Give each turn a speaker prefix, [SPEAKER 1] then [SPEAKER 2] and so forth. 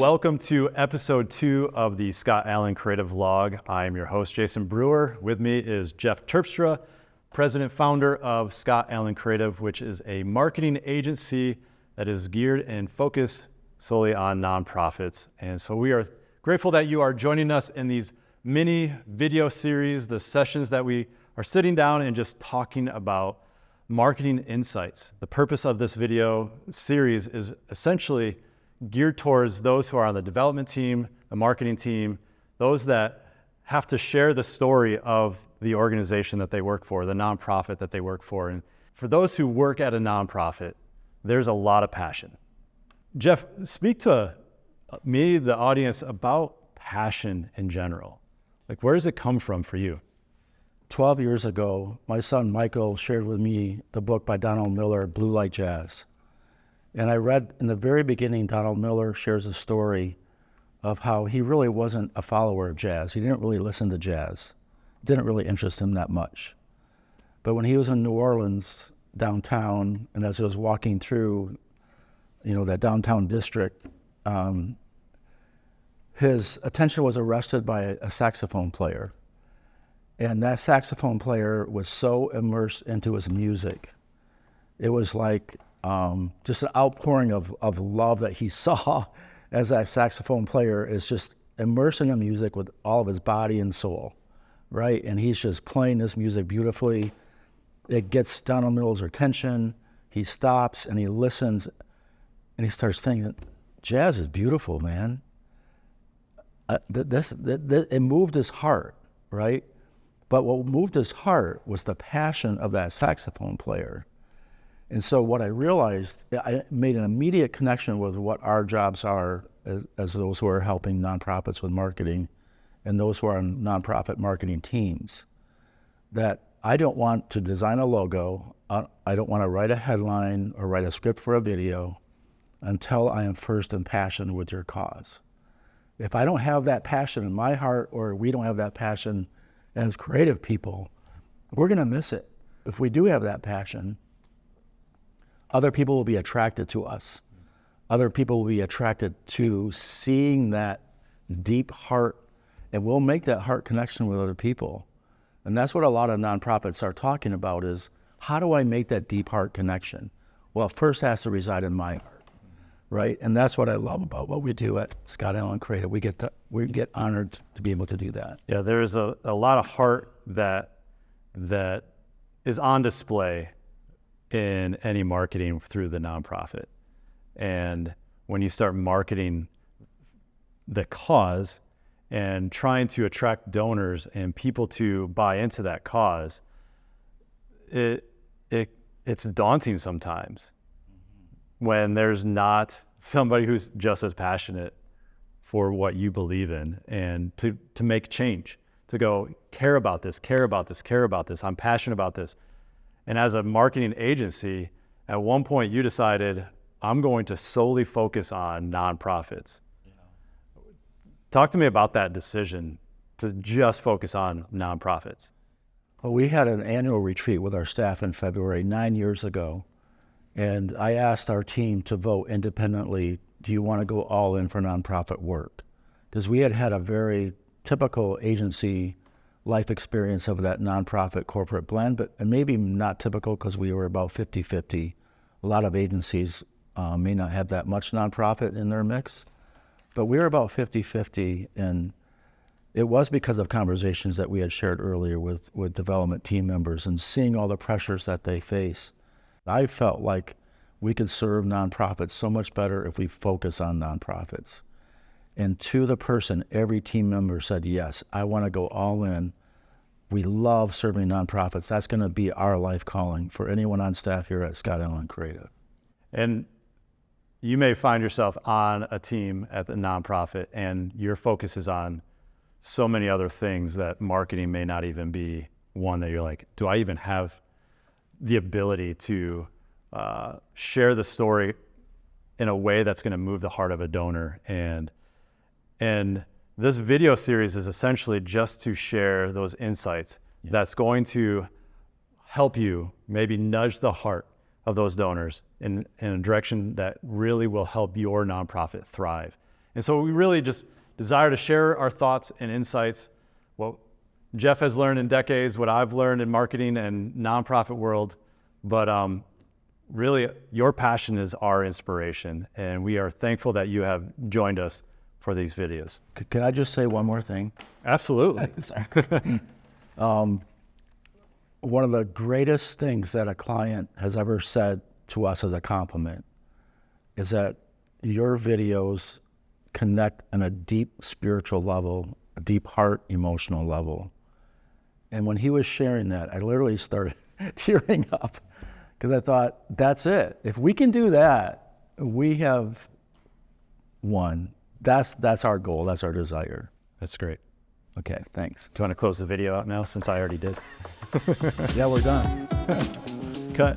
[SPEAKER 1] welcome to episode 2 of the Scott Allen CreatiVLOG. I am your host, Jason Brewer. With me is Jeff Terpstra, president founder of Scott Allen Creative, which is a marketing agency that is geared and focused solely on nonprofits. And so we are grateful that you are joining us in these mini video series, the sessions that we are sitting down and just talking about marketing insights. The purpose of this video series is essentially geared towards those who are on the development team, the marketing team, those that have to share the story of the organization that they work for, the nonprofit that they work for. And for those who work at a nonprofit, there's a lot of passion. Jeff, speak to me, the audience, about passion in general. Like, where does it come from for you?
[SPEAKER 2] 12 years ago, my son Michael shared with me the book by Donald Miller, Blue Light Jazz. And I read in the very beginning, Donald Miller shares a story of how he really wasn't a follower of jazz. He didn't really listen to jazz. It didn't really interest him that much. But when he was in New Orleans, downtown, and as he was walking through, that downtown district, his attention was arrested by a saxophone player. And that saxophone player was so immersed into his music. It was like just an outpouring of love that he saw as that saxophone player is just immersed in the music with all of his body and soul, right? And he's just playing this music beautifully. It gets Donald Miller's attention. He stops and he listens and he starts thinking, jazz is beautiful, man. It moved his heart, right? But what moved his heart was the passion of that saxophone player. And so what I realized, I made an immediate connection with what our jobs are as those who are helping nonprofits with marketing and those who are on nonprofit marketing teams. That I don't want to design a logo, I don't want to write a headline or write a script for a video until I am first impassioned with your cause. If I don't have that passion in my heart, or we don't have that passion as creative people, we're going to miss it. If we do have that passion, other people will be attracted to us. Other people will be attracted to seeing that deep heart, and we'll make that heart connection with other people. And that's what a lot of nonprofits are talking about is, how do I make that deep heart connection? Well, it first has to reside in my heart, right? And that's what I love about what we do at Scott Allen Creative. We get honored to be able to do that.
[SPEAKER 1] Yeah, there's a lot of heart that is on display in any marketing through the nonprofit. And when you start marketing the cause and trying to attract donors and people to buy into that cause, it's daunting sometimes when there's not somebody who's just as passionate for what you believe in, and to make change, to go care about this, I'm passionate about this. And as a marketing agency, at one point you decided, I'm going to solely focus on nonprofits. Yeah. Talk to me about that decision to just focus on nonprofits.
[SPEAKER 2] Well, we had an annual retreat with our staff in February 9 years ago. And I asked our team to vote independently, do you want to go all in for nonprofit work? Because we had a very typical agency life experience of that nonprofit corporate blend, but and maybe not typical because we were about 50-50. A lot of agencies may not have that much nonprofit in their mix, but we were about 50-50, and it was because of conversations that we had shared earlier with development team members and seeing all the pressures that they face. I felt like we could serve nonprofits so much better if we focus on nonprofits. And to the person, every team member said, yes, I want to go all in. We love serving nonprofits. That's going to be our life calling for anyone on staff here at Scott Allen Creative.
[SPEAKER 1] And you may find yourself on a team at the nonprofit and your focus is on so many other things that marketing may not even be one that you're like, do I even have the ability to share the story in a way that's going to move the heart of a donor? And this video series is essentially just to share those insights. Yeah. That's going to help you maybe nudge the heart of those donors in a direction that really will help your nonprofit thrive. And so we really just desire to share our thoughts and insights, what Jeff has learned in decades, what I've learned in marketing and nonprofit world. But really, your passion is our inspiration, and we are thankful that you have joined us for these videos.
[SPEAKER 2] Can I just say one more thing?
[SPEAKER 1] Absolutely.
[SPEAKER 2] One of the greatest things that a client has ever said to us as a compliment is that your videos connect on a deep spiritual level, a deep heart emotional level. And when he was sharing that, I literally started tearing up because I thought, that's it. If we can do that, we have won. That's our goal, that's our desire.
[SPEAKER 1] That's great.
[SPEAKER 2] Okay, thanks.
[SPEAKER 1] Do you want to close the video out now since I already did?
[SPEAKER 2] Yeah, we're done.
[SPEAKER 1] Cut.